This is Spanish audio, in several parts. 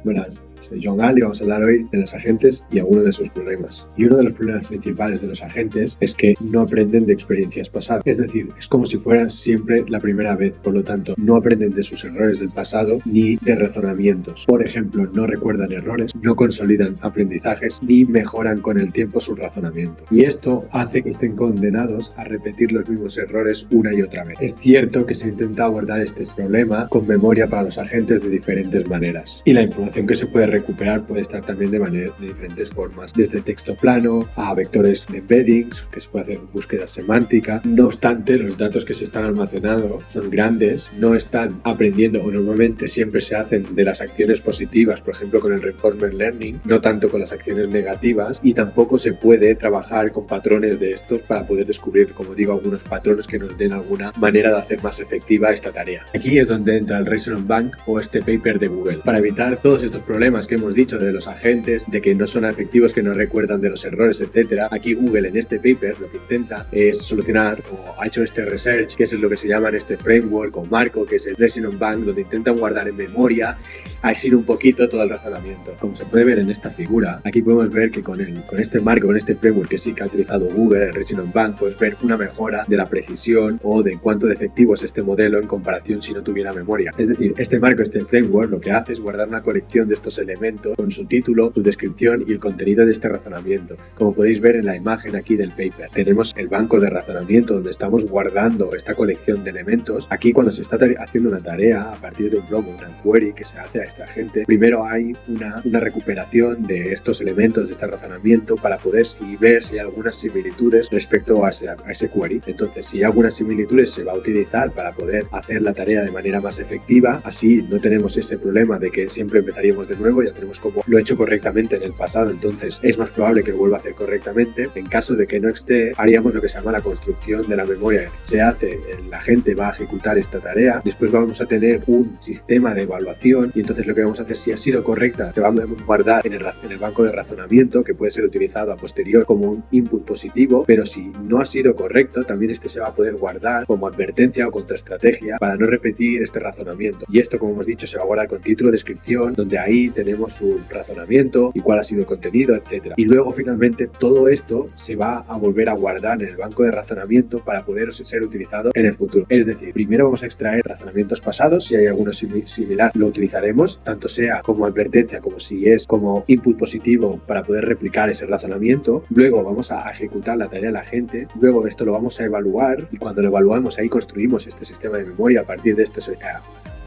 Buenas, soy John Gall y vamos a hablar hoy de los agentes y algunos de sus problemas. Y uno de los problemas principales de los agentes es que no aprenden de experiencias pasadas. Es decir, es como si fuera siempre la primera vez, por lo tanto, no aprenden de sus errores del pasado ni de razonamientos. Por ejemplo, no recuerdan errores, no consolidan aprendizajes ni mejoran con el tiempo su razonamiento. Y esto hace que estén condenados a repetir los mismos errores una y otra vez. Es cierto que se intenta abordar este problema con memoria para los agentes de diferentes maneras. Y la información que se puede recuperar puede estar también de diferentes formas, desde texto plano a vectores de embeddings, que se puede hacer búsqueda semántica. No obstante, los datos que se están almacenando son grandes, no están aprendiendo o normalmente siempre se hacen de las acciones positivas, por ejemplo con el reinforcement learning, no tanto con las acciones negativas, y tampoco se puede trabajar con patrones de estos para poder descubrir, como digo, algunos patrones que nos den alguna manera de hacer más efectiva esta tarea. Aquí es donde entra el Reason Bank o este paper de Google, para evitar todos estos problemas que hemos dicho de los agentes, de que no son efectivos, que no recuerdan de los errores, etcétera. Aquí Google en este paper lo que intenta es solucionar, o ha hecho este research, que es lo que se llama en este framework o marco, que es el Reason Bank, donde intentan guardar en memoria así un poquito todo el razonamiento. Como se puede ver en esta figura, aquí podemos ver que con este marco, con este framework que sí que ha utilizado Google, el Reason Bank, puedes ver una mejora de la precisión o de cuánto de efectivo es este modelo en comparación si no tuviera memoria. Es decir, este marco, este framework, lo que hace es guardar una colección de estos elementos con su título, su descripción y el contenido de este razonamiento. Como podéis ver en la imagen aquí del paper, tenemos el banco de razonamiento donde estamos guardando esta colección de elementos. Aquí cuando se está haciendo una tarea a partir de un blog o una query que se hace a este agente, primero hay una recuperación de estos elementos de este razonamiento para poder ver si hay algunas similitudes respecto a ese query. Entonces, si hay algunas similitudes se va a utilizar para poder hacer la tarea de manera más efectiva. Así no tenemos ese problema de que siempre empezaríamos de nuevo, ya tenemos como lo he hecho correctamente en el pasado, entonces es más probable que lo vuelva a hacer correctamente. En caso de que no esté, haríamos lo que se llama la construcción de la memoria. Se hace, el agente va a ejecutar esta tarea, después vamos a tener un sistema de evaluación y entonces lo que vamos a hacer, si ha sido correcta, se va a guardar en el banco de razonamiento, que puede ser utilizado a posterior como un input positivo, pero si no ha sido correcto, también este se va a poder guardar como advertencia o contraestrategia para no repetir este razonamiento. Y esto, como hemos dicho, se va a guardar con título, descripción, donde ahí tenemos su razonamiento y cuál ha sido el contenido, etcétera. Y luego finalmente todo esto se va a volver a guardar en el banco de razonamiento para poder ser utilizado en el futuro. Es decir, primero vamos a extraer razonamientos pasados, si hay alguno similar lo utilizaremos, tanto sea como advertencia como si es como input positivo para poder replicar ese razonamiento. Luego vamos a ejecutar la tarea de la gente, luego esto lo vamos a evaluar y cuando lo evaluamos ahí construimos este sistema de memoria a partir de esto.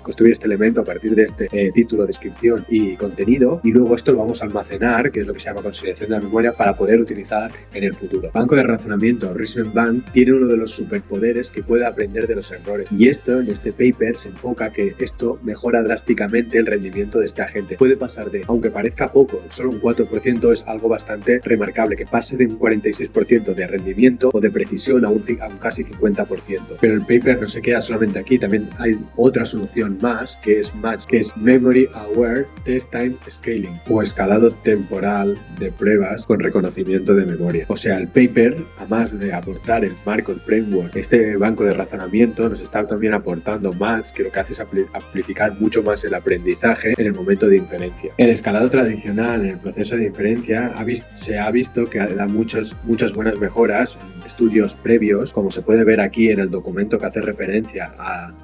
Construir este elemento a partir de este título, descripción y contenido, y luego esto lo vamos a almacenar, que es lo que se llama consolidación de la memoria, para poder utilizar en el futuro. Banco de razonamiento Reason Bank tiene uno de los superpoderes que puede aprender de los errores, y esto en este paper se enfoca que esto mejora drásticamente el rendimiento de este agente. Puede pasar de, aunque parezca poco, solo un 4% es algo bastante remarcable, que pase de un 46% de rendimiento o de precisión a un casi 50%. Pero el paper no se queda solamente aquí, también hay otra solución más, que es MATCH, que es Memory Aware Test Time Scaling, o escalado temporal de pruebas con reconocimiento de memoria. O sea, el paper, además de aportar el marco, el framework, este banco de razonamiento, nos está también aportando MATCH, que lo que hace es amplificar mucho más el aprendizaje en el momento de inferencia. El escalado tradicional en el proceso de inferencia se ha visto que da muchas buenas mejoras en estudios previos, como se puede ver aquí en el documento que hace referencia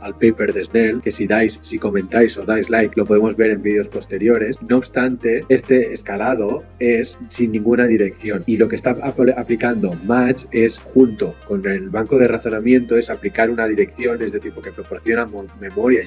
al paper de Snell, que si comentáis o dais like lo podemos ver en vídeos posteriores. No obstante, este escalado es sin ninguna dirección y lo que está aplicando Match es, junto con el banco de razonamiento, es aplicar una dirección, es decir, porque proporciona memoria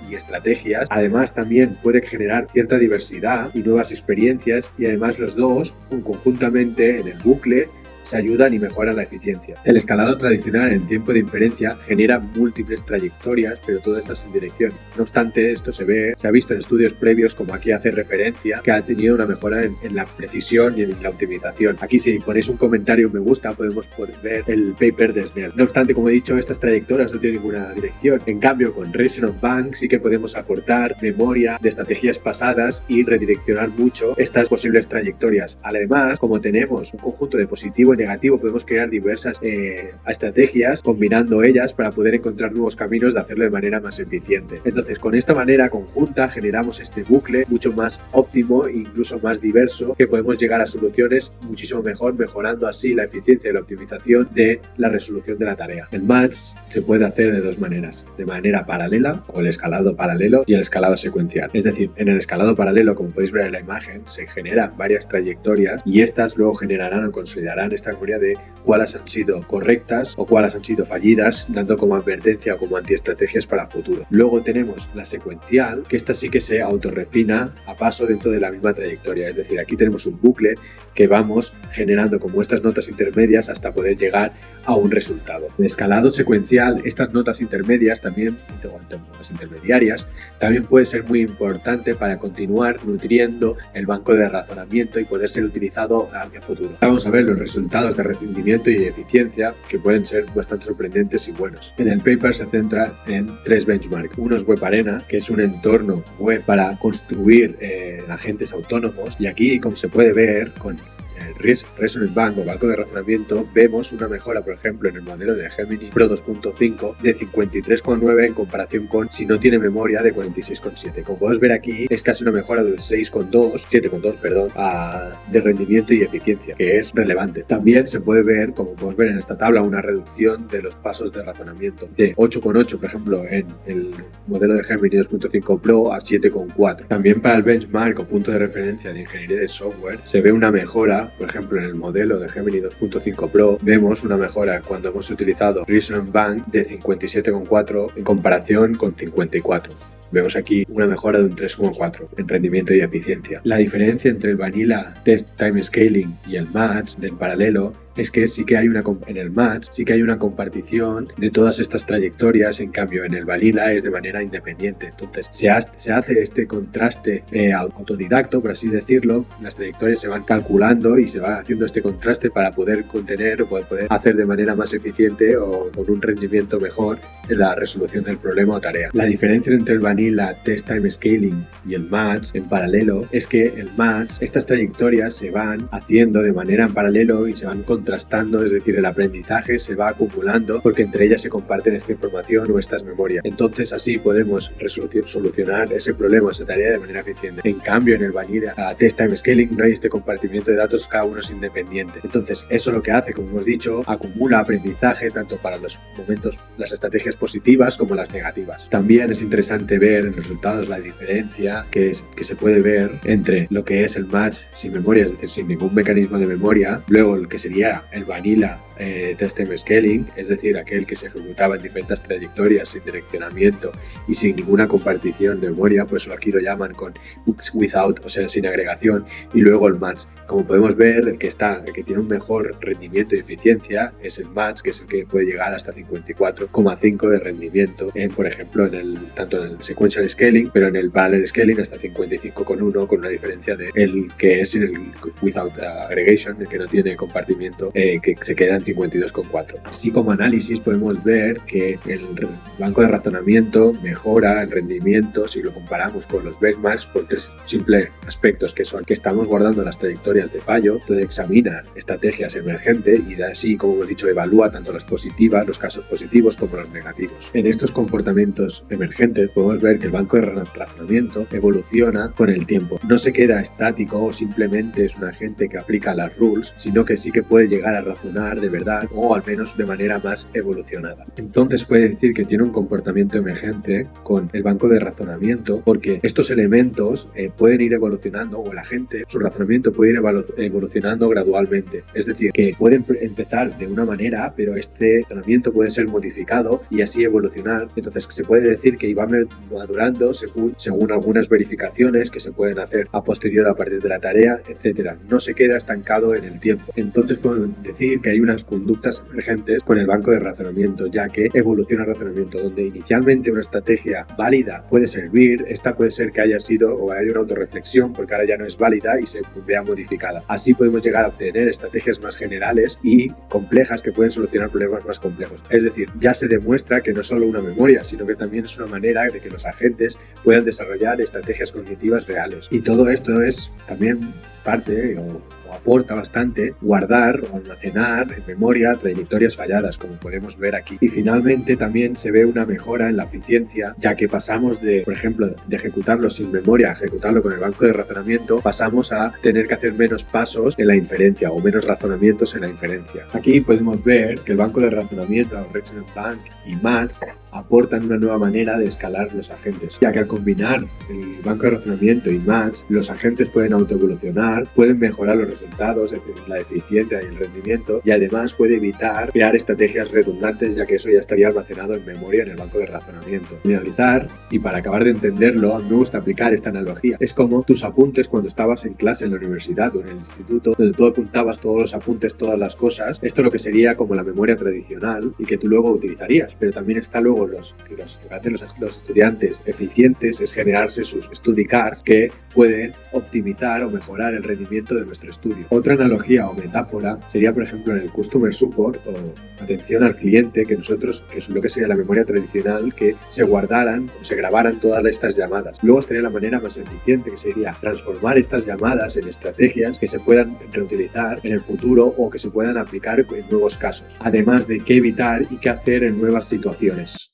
y estrategias. Además también puede generar cierta diversidad y nuevas experiencias, y además los dos conjuntamente en el bucle se ayudan y mejoran la eficiencia. El escalado tradicional en tiempo de inferencia genera múltiples trayectorias, pero todo esto sin dirección. No obstante, esto se ha visto en estudios previos, como aquí hace referencia, que ha tenido una mejora en la precisión y en la optimización. Aquí, si ponéis un comentario me gusta, podemos poder ver el paper de Snell. No obstante, como he dicho, estas trayectorias no tienen ninguna dirección. En cambio, con Reason Bank sí que podemos aportar memoria de estrategias pasadas y redireccionar mucho estas posibles trayectorias. Además, como tenemos un conjunto de positivo y negativo, podemos crear diversas estrategias combinando ellas para poder encontrar nuevos caminos de hacerlo de manera más eficiente. Entonces, con esta manera conjunta generamos este bucle mucho más óptimo e incluso más diverso, que podemos llegar a soluciones muchísimo mejor, mejorando así la eficiencia y la optimización de la resolución de la tarea. El match se puede hacer de dos maneras: de manera paralela, o el escalado paralelo, y el escalado secuencial. Es decir, en el escalado paralelo, como podéis ver en la imagen, se generan varias trayectorias y estas luego generarán o consolidarán esta memoria de cuáles han sido correctas o cuáles han sido fallidas, dando como advertencia o como antiestrategias para el futuro. Luego tenemos la secuencial, que esta sí que se autorrefina a paso dentro de la misma trayectoria. Es decir, aquí tenemos un bucle que vamos generando como estas notas intermedias hasta poder llegar a un resultado. En escalado secuencial, estas notas intermedias también, notas intermediarias, también puede ser muy importante para continuar nutriendo el banco de razonamiento y poder ser utilizado hacia futuro. Vamos a ver los resultados de rendimiento y eficiencia, que pueden ser bastante sorprendentes y buenos. En el paper se centra en 3 benchmarks. Uno es Web Arena, que es un entorno web para construir agentes autónomos, y aquí, como se puede ver con el Resonant Bank o banco de razonamiento, vemos una mejora, por ejemplo, en el modelo de Gemini Pro 2.5 de 53,9 en comparación con, si no tiene memoria, de 46,7. Como podemos ver aquí, es casi una mejora del 7,2, perdón, de rendimiento y eficiencia, que es relevante. También se puede ver, como podemos ver en esta tabla, una reducción de los pasos de razonamiento de 8,8, por ejemplo, en el modelo de Gemini 2.5 Pro a 7,4. También para el benchmark o punto de referencia de ingeniería de software se ve una mejora. Por ejemplo, en el modelo de Gemini 2.5 Pro vemos una mejora cuando hemos utilizado Resonant Bank de 57,4 en comparación con 54. Vemos aquí una mejora de un 3,4 en rendimiento y eficiencia. La diferencia entre el Vanilla Test Time Scaling y el Match del paralelo es que en el match sí que hay una compartición de todas estas trayectorias. En cambio, en el vanilla es de manera independiente. Entonces se hace este contraste autodidacto, por así decirlo. Las trayectorias se van calculando y se va haciendo este contraste para poder contener o poder hacer de manera más eficiente o con un rendimiento mejor en la resolución del problema o tarea. La diferencia entre el vanilla Test Time Scaling y el match en paralelo es que el match, estas trayectorias se van haciendo de manera en paralelo y se van contrastando, es decir, el aprendizaje se va acumulando porque entre ellas se comparten esta información o estas memorias. Entonces así podemos solucionar ese problema, esa tarea de manera eficiente. En cambio, en el Vanilla Test Time Scaling no hay este compartimiento de datos, cada uno es independiente. Entonces eso lo que hace, como hemos dicho, acumula aprendizaje tanto para los momentos, las estrategias positivas como las negativas. También es interesante ver en los resultados la diferencia que se puede ver entre lo que es el match sin memoria, es decir, sin ningún mecanismo de memoria, luego el que sería el Vanilla Test Time Scaling, es decir, aquel que se ejecutaba en diferentes trayectorias sin direccionamiento y sin ninguna compartición de memoria, pues aquí lo llaman con without, o sea, sin agregación, y luego el match. Como podemos ver, el que tiene un mejor rendimiento y eficiencia es el match, que es el que puede llegar hasta 54,5 de rendimiento, por ejemplo, tanto en el sequential scaling, pero en el parallel scaling hasta 55,1, con una diferencia de el que es en el without aggregation, el que no tiene compartimiento, que se queda en 52,4. Así como análisis podemos ver que el banco de razonamiento mejora el rendimiento si lo comparamos con los benchmarks por 3 simples aspectos, que son que estamos guardando las trayectorias de fallo, entonces examina estrategias emergentes y así, como hemos dicho, evalúa tanto las positivas, los casos positivos como los negativos. En estos comportamientos emergentes podemos ver que el banco de razonamiento evoluciona con el tiempo. No se queda estático o simplemente es un agente que aplica las rules, sino que sí que puede llegar a razonar de verdad o al menos de manera más evolucionada. Entonces puede decir que tiene un comportamiento emergente con el banco de razonamiento porque estos elementos pueden ir evolucionando, o el agente, su razonamiento puede ir evolucionando gradualmente. Es decir, que pueden empezar de una manera, pero este razonamiento puede ser modificado y así evolucionar. Entonces se puede decir que va madurando según algunas verificaciones que se pueden hacer a posteriori a partir de la tarea, etcétera. No se queda estancado en el tiempo. Entonces podemos decir que hay unas conductas emergentes con el banco de razonamiento, ya que evoluciona el razonamiento, donde inicialmente una estrategia válida puede servir, esta puede ser que haya sido o haya una autorreflexión porque ahora ya no es válida y se vea modificada. Así podemos llegar a obtener estrategias más generales y complejas que pueden solucionar problemas más complejos. Es decir, ya se demuestra que no es solo una memoria, sino que también es una manera de que los agentes puedan desarrollar estrategias cognitivas reales. Y todo esto es también parte o o aporta bastante guardar o almacenar en memoria trayectorias falladas, como podemos ver aquí. Y finalmente también se ve una mejora en la eficiencia, ya que pasamos de, por ejemplo, de ejecutarlo sin memoria a ejecutarlo con el banco de razonamiento, pasamos a tener que hacer menos pasos en la inferencia o menos razonamientos en la inferencia. Aquí podemos ver que el banco de razonamiento, Reasoning Bank y MATS aportan una nueva manera de escalar los agentes, ya que al combinar el banco de razonamiento y MATS, los agentes pueden autoevolucionar, pueden mejorar los resultados, la eficiencia y el rendimiento, y además puede evitar crear estrategias redundantes, ya que eso ya estaría almacenado en memoria en el banco de razonamiento. Finalizar, y para acabar de entenderlo, me gusta aplicar esta analogía. Es como tus apuntes cuando estabas en clase en la universidad o en el instituto, donde tú apuntabas todos los apuntes, todas las cosas. Esto es lo que sería como la memoria tradicional y que tú luego utilizarías, pero también está luego lo que hacen los estudiantes eficientes es generarse sus study cards que pueden optimizar o mejorar el rendimiento de nuestro estudio. Otra analogía o metáfora sería, por ejemplo, en el customer support o atención al cliente, que es lo que sería la memoria tradicional, que se guardaran o se grabaran todas estas llamadas. Luego estaría la manera más eficiente, que sería transformar estas llamadas en estrategias que se puedan reutilizar en el futuro o que se puedan aplicar en nuevos casos, además de qué evitar y qué hacer en nuevas situaciones.